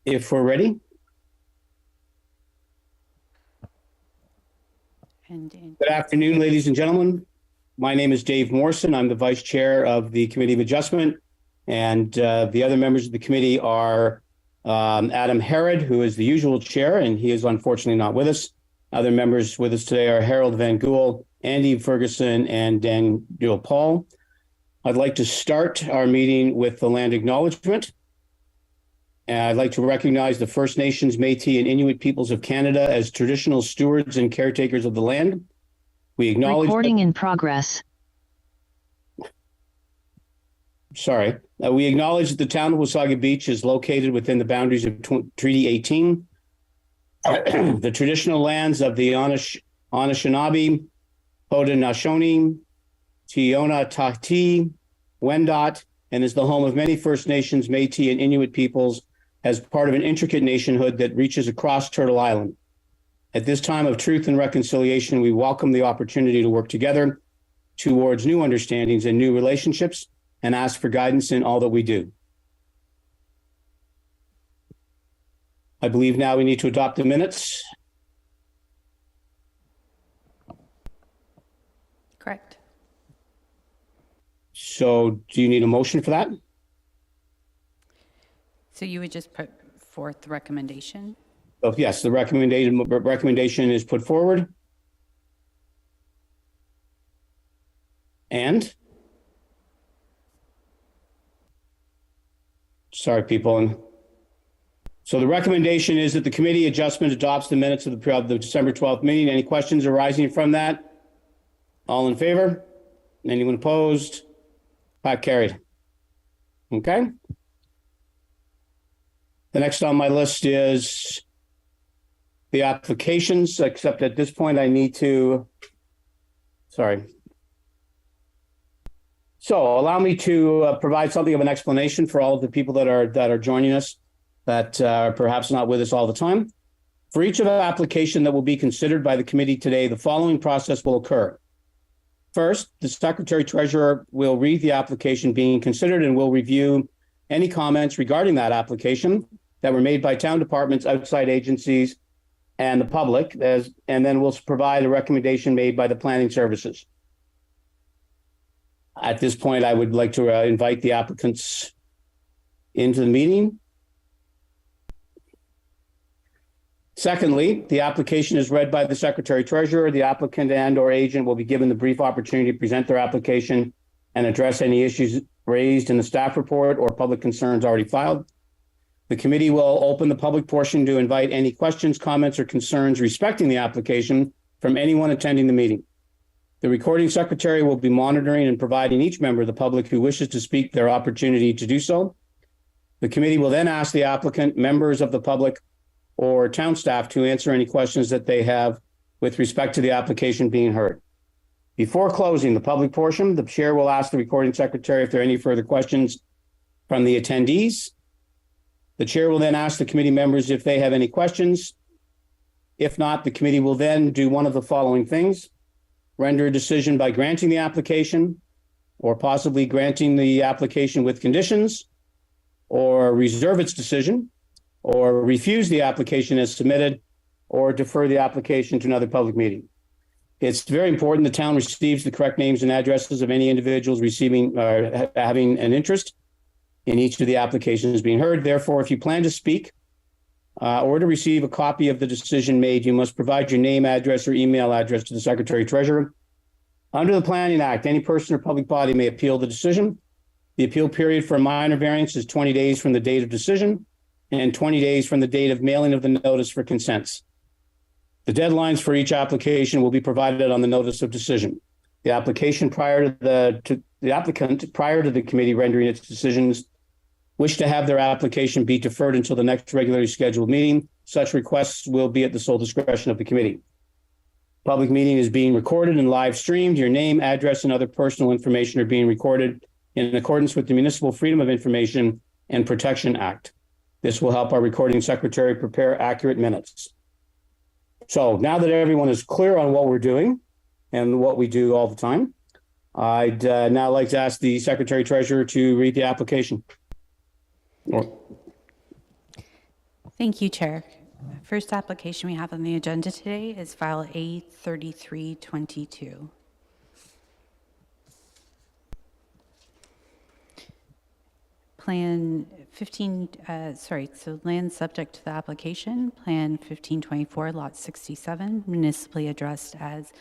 If we're ready. Good afternoon, ladies and gentlemen. My name is Dave Morrison. I'm the Vice Chair of the Committee of Adjustment, and the other members of the committee are Adam Herod, who is the usual chair, and he is unfortunately not with us. Other members with us today are Harold Van Gool, Andy Ferguson, and Daniel Paul. I'd like to start our meeting with the land acknowledgement. I'd like to recognize the First Nations, Métis, and Inuit peoples of Canada as traditional stewards and caretakers of the land. We acknowledge— Recording in progress. Sorry. We acknowledge that the town of Wasaga Beach is located within the boundaries of Treaty 18. The traditional lands of the Anishinaabe, Haudenosaunee, Tiona Tahti, Wendat, and is the home of many First Nations, Métis, and Inuit peoples as part of an intricate nationhood that reaches across Turtle Island. At this time of truth and reconciliation, we welcome the opportunity to work together towards new understandings and new relationships and ask for guidance in all that we do. I believe now we need to adopt the minutes. Correct. So do you need a motion for that? So you would just put forth the recommendation? Oh, yes, the recommendation is put forward. And? Sorry, people. So the recommendation is that the committee adjustment adopts the minutes of the December 12th meeting. Any questions arising from that? All in favor? Anyone opposed? Carried. Okay. The next on my list is the applications, except at this point I need to, sorry. So allow me to provide something of an explanation for all of the people that are joining us that are perhaps not with us all the time. For each of the application that will be considered by the committee today, the following process will occur. First, the Secretary Treasurer will read the application being considered and will review any comments regarding that application that were made by town departments, outside agencies, and the public, and then we'll provide a recommendation made by the planning services. At this point, I would like to invite the applicants into the meeting. Secondly, the application is read by the Secretary Treasurer. The applicant and/or agent will be given the brief opportunity to present their application and address any issues raised in the staff report or public concerns already filed. The committee will open the public portion to invite any questions, comments, or concerns respecting the application from anyone attending the meeting. The recording secretary will be monitoring and providing each member of the public who wishes to speak their opportunity to do so. The committee will then ask the applicant, members of the public, or town staff to answer any questions that they have with respect to the application being heard. Before closing the public portion, the chair will ask the recording secretary if there are any further questions from the attendees. The chair will then ask the committee members if they have any questions. If not, the committee will then do one of the following things: render a decision by granting the application, or possibly granting the application with conditions, or reserve its decision, or refuse the application as submitted, or defer the application to another public meeting. It's very important the town receives the correct names and addresses of any individuals receiving or having an interest in each of the applications being heard. Therefore, if you plan to speak or to receive a copy of the decision made, you must provide your name, address, or email address to the Secretary Treasurer. Under the Planning Act, any person or public body may appeal the decision. The appeal period for a minor variance is 20 days from the date of decision and 20 days from the date of mailing of the notice for consents. The deadlines for each application will be provided on the notice of decision. The application the applicant prior to the committee rendering its decisions wish to have their application be deferred until the next regularly scheduled meeting. Such requests will be at the sole discretion of the committee. Public meeting is being recorded and live streamed. Your name, address, and other personal information are being recorded in accordance with the Municipal Freedom of Information and Protection Act. This will help our recording secretary prepare accurate minutes. So now that everyone is clear on what we're doing and what we do all the time, I'd now like to ask the Secretary Treasurer to read the application. Thank you, Chair. First application we have on the agenda today is file A3322. Plan 15, so land subject to the application, Plan 1524, Lot 67, municipally addressed as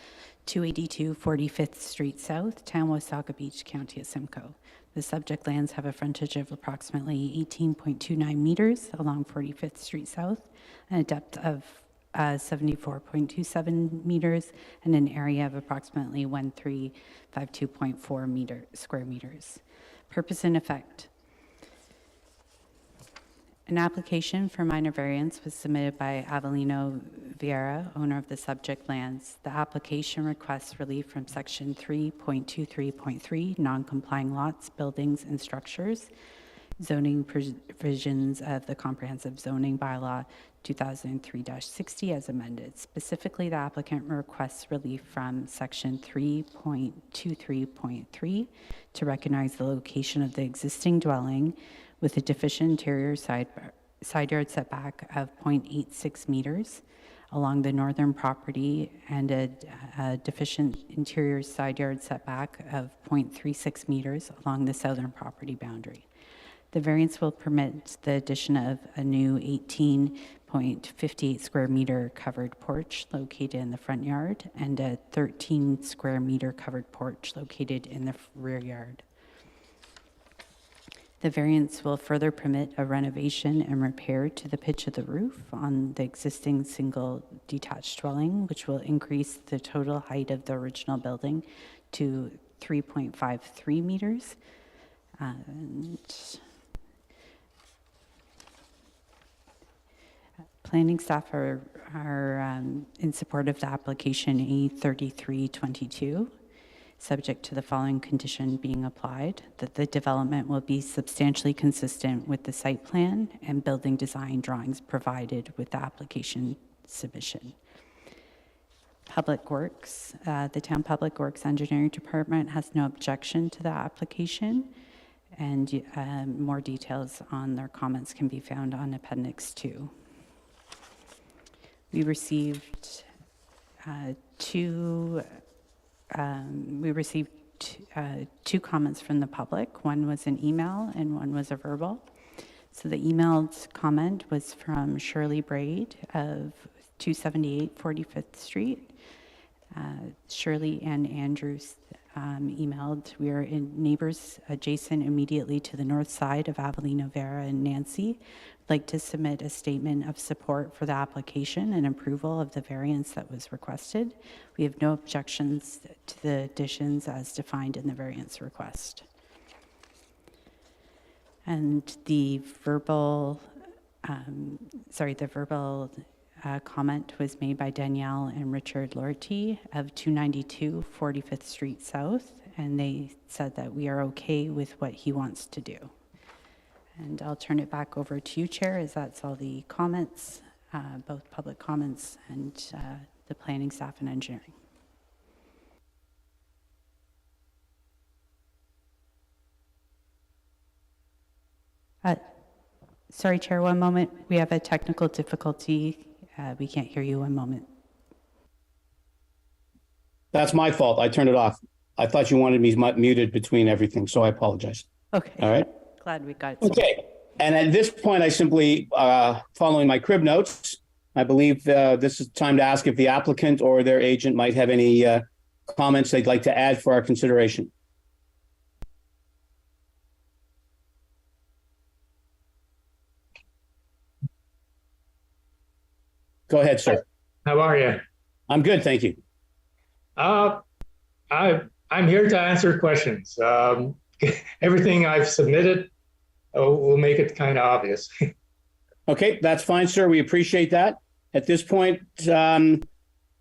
282 45th Street South, Town Wasaga Beach, County of Simcoe. The subject lands have a frontage of approximately 18.29 meters along 45th Street South and a depth of 74.27 meters and an area of approximately 1352.4 square meters. Purpose and effect. An application for minor variance was submitted by Avelino Vieira, owner of the subject lands. The application requests relief from section 3.23.3, non-complying lots, buildings, and structures, zoning provisions of the comprehensive zoning bylaw 2003-60 as amended. Specifically, the applicant requests relief from section 3.23.3 to recognize the location of the existing dwelling with a deficient interior side yard setback of 0.86 meters along the northern property and a deficient interior side yard setback of 0.36 meters along the southern property boundary. The variance will permit the addition of a new 18.58 square meter covered porch located in the front yard and a 13 square meter covered porch located in the rear yard. The variance will further permit a renovation and repair to the pitch of the roof on the existing single detached dwelling, which will increase the total height of the original building to 3.53 meters. And planning staff are in support of the application A3322. Subject to the following condition being applied, that the development will be substantially consistent with the site plan and building design drawings provided with the application submission. Public Works, the Town Public Works Engineering Department has no objection to the application, and more details on their comments can be found on Appendix 2. We received two comments from the public. One was an email and one was a verbal. So the emailed comment was from Shirley Braid of 278 45th Street. Shirley and Andrews emailed, we are in neighbors adjacent immediately to the north side of Avelino Vera and Nancy. I'd like to submit a statement of support for the application and approval of the variance that was requested. We have no objections to the additions as defined in the variance request. And the verbal comment was made by Danielle and Richard Lorty of 292 45th Street South, and they said that we are okay with what he wants to do. And I'll turn it back over to you, Chair, as that's all the comments, both public comments and the planning staff and engineering. Sorry, Chair, one moment. We have a technical difficulty. We can't hear you. One moment. That's my fault. I turned it off. I thought you wanted me muted between everything, so I apologize. Okay. All right. Glad we got it. Okay. And at this point, I simply, following my crib notes, I believe this is time to ask if the applicant or their agent might have any comments they'd like to add for our consideration. Go ahead, sir. How are you? I'm good, thank you. I'm here to answer questions. Everything I've submitted will make it kind of obvious. Okay, that's fine, sir. We appreciate that. At this point, are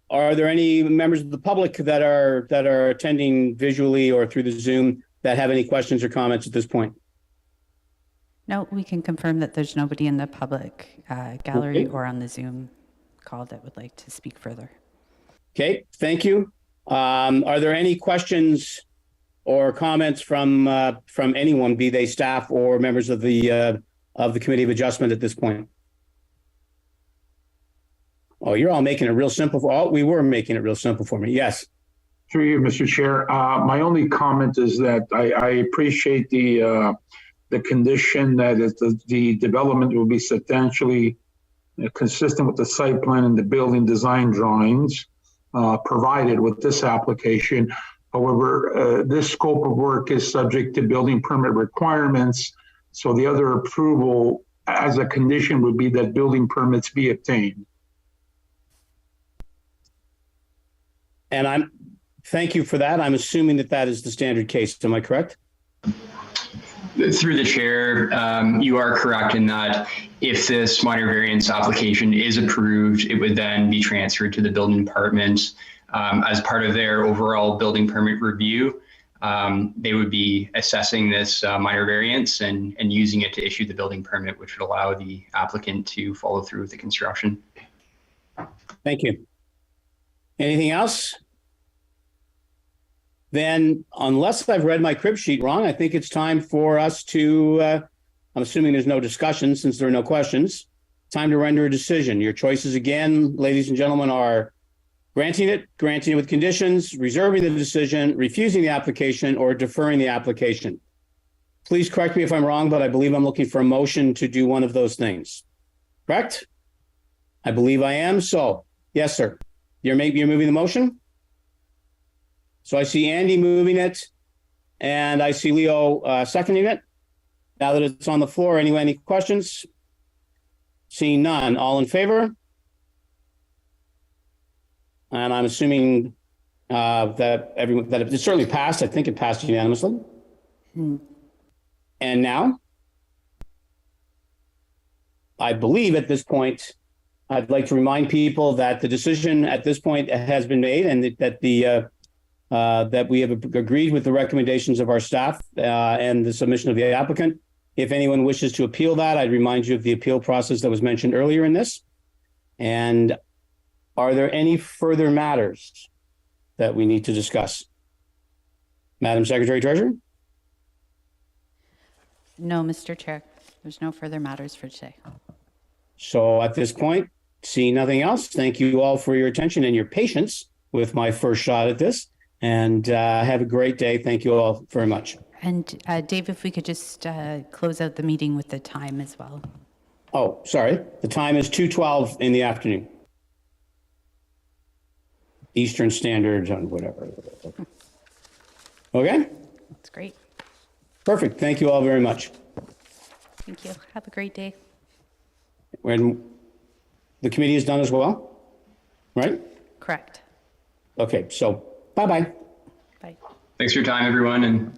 there any members of the public that are attending visually or through the Zoom that have any questions or comments at this point? No, we can confirm that there's nobody in the public gallery Okay. or on the Zoom call that would like to speak further. Okay, thank you. Are there any questions or comments from anyone, be they staff or members of the Committee of Adjustment at this point? Oh, you're all making it real simple. We were making it real simple for me. Yes. Through you, Mr. Chair. My only comment is that I appreciate the condition that the development will be substantially consistent with the site plan and the building design drawings provided with this application. However, this scope of work is subject to building permit requirements. So the other approval as a condition would be that building permits be obtained. And thank you for that. I'm assuming that is the standard case. Am I correct? Through the chair, you are correct in that if this minor variance application is approved, it would then be transferred to the building department as part of their overall building permit review. They would be assessing this minor variance and using it to issue the building permit, which would allow the applicant to follow through with the construction. Thank you. Anything else? Then, unless I've read my crib sheet wrong, I think it's time for us to, I'm assuming there's no discussion since there are no questions, time to render a decision. Your choices again, ladies and gentlemen, are granting it with conditions, reserving the decision, refusing the application, or deferring the application. Please correct me if I'm wrong, but I believe I'm looking for a motion to do one of those things. Correct? I believe I am. So, yes, sir. You're moving the motion? So I see Andy moving it, and I see Leo seconding it. Now that it's on the floor, any questions? Seeing none. All in favor? And I'm assuming that it certainly passed. I think it passed unanimously. And now, I believe at this point, I'd like to remind people that the decision at this point has been made, and that we have agreed with the recommendations of our staff and the submission of the applicant. If anyone wishes to appeal that, I'd remind you of the appeal process that was mentioned earlier in this. And are there any further matters that we need to discuss? Madam Secretary Treasurer? No, Mr. Chair. There's no further matters for today. So at this point, seeing nothing else, thank you all for your attention and your patience with my first shot at this. And have a great day. Thank you all very much. And Dave, if we could just close out the meeting with the time as well. Oh, sorry. The time is 2:12 in the afternoon. Eastern Standard on whatever. Okay? That's great. Perfect. Thank you all very much. Thank you. Have a great day. When the committee is done as well, right? Correct. Okay, so bye-bye. Bye. Thanks for your time, everyone, and